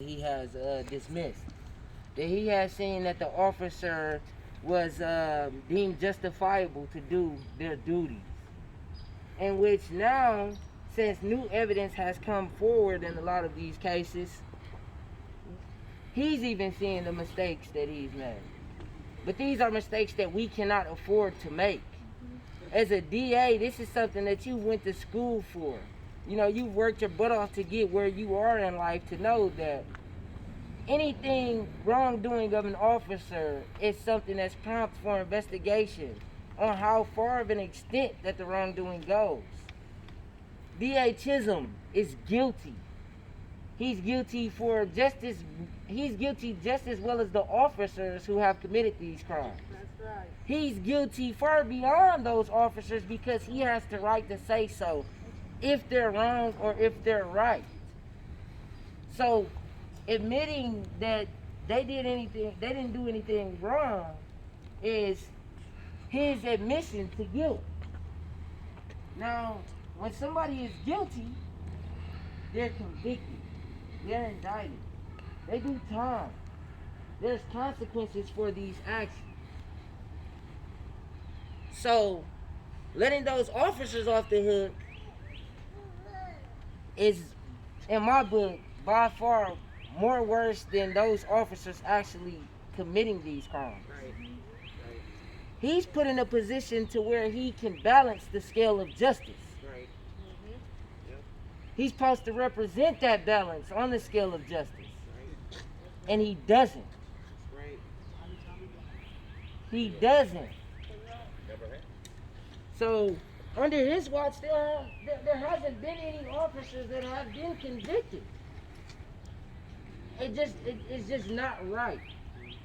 he has dismissed. That he has seen that the officer was deemed justifiable to do their duties. In which now, since new evidence has come forward in a lot of these cases, he's even seeing the mistakes that he's made. But these are mistakes that we cannot afford to make. As a DA, this is something that you went to school for. You know, you worked your butt off to get where you are in life, to know that anything wrongdoing of an officer is something that's prompt for investigation on how far of an extent that the wrongdoing goes. DA Chisholm is guilty. He's guilty he's guilty just as well as the officers who have committed these crimes. That's right. He's guilty far beyond those officers because he has the right to say so if they're wrong or if they're right. So admitting that they didn't do anything wrong is his admission to guilt. Now, when somebody is guilty, they're convicted. They're indicted. They do time. There's consequences for these actions. So, letting those officers off the hook is, in my book, by far more worse than those officers actually committing these crimes. Right. He's put in a position to where he can balance the scale of justice. Right. Yep. He's supposed to represent that balance on the scale of justice. Right. And he doesn't. Right. He doesn't. Never had. So, under his watch, there hasn't been any officers that have been convicted. It's just not right.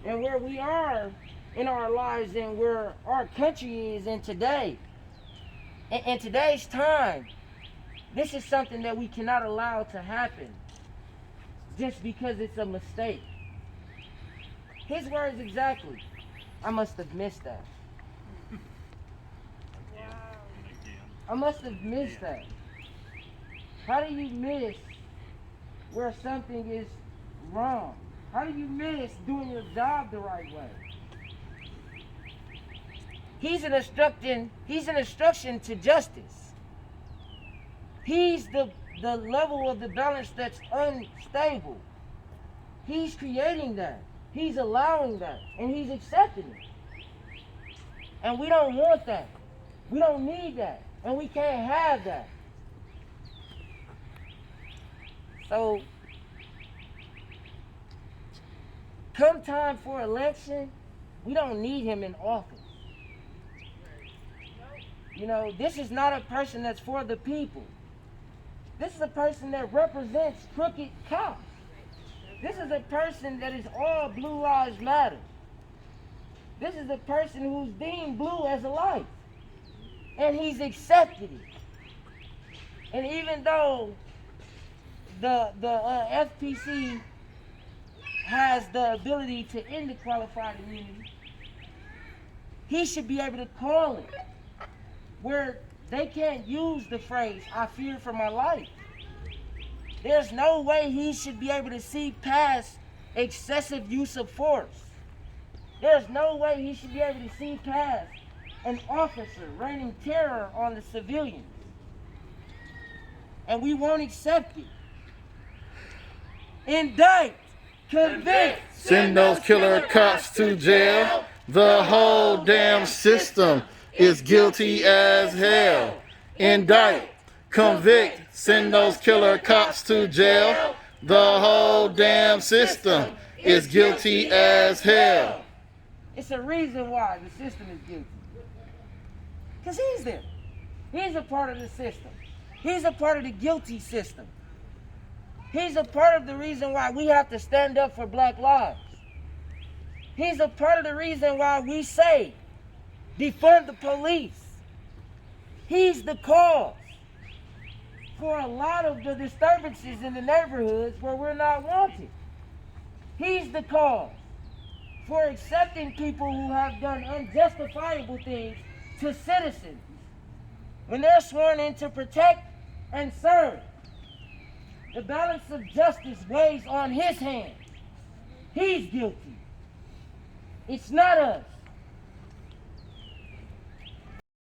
And where we are in our lives and where our country is in today, in today's time, this is something that we cannot allow to happen just because it's a mistake. His words exactly. I must have missed that. I must have missed that. How do you miss where something is wrong? How do you miss doing your job the right way? He's an instruction to justice. He's the level of the balance that's unstable. He's creating that. He's allowing that. And he's accepting it. And we don't want that. We don't need that. And we can't have that. So, come time for election, we don't need him in office. You know, this is not a person that's for the people. This is a person that represents crooked cops. This is a person that is all Blue Lives Matter. This is a person who's deemed blue as a life. And he's accepted it. And even though the FPC has the ability to end the qualified immunity, he should be able to call it where they can't use the phrase, "I fear for my life." There's no way he should be able to see past excessive use of force. There's no way he should be able to see past an officer raining terror on the civilians. And we won't accept it. Indict, convict, send those killer cops to jail. The whole damn system is guilty as hell. Indict, convict, send those killer cops to jail. The whole damn system is guilty as hell. It's a reason why the system is guilty. Because he's there. He's a part of the system. He's a part of the guilty system. He's a part of the reason why we have to stand up for black lives. He's a part of the reason why we say, defund the police. He's the cause for a lot of the disturbances in the neighborhoods where we're not wanted. He's the cause for accepting people who have done unjustifiable things to citizens when they're sworn in to protect and serve. The balance of justice weighs on his hands. He's guilty. It's not us.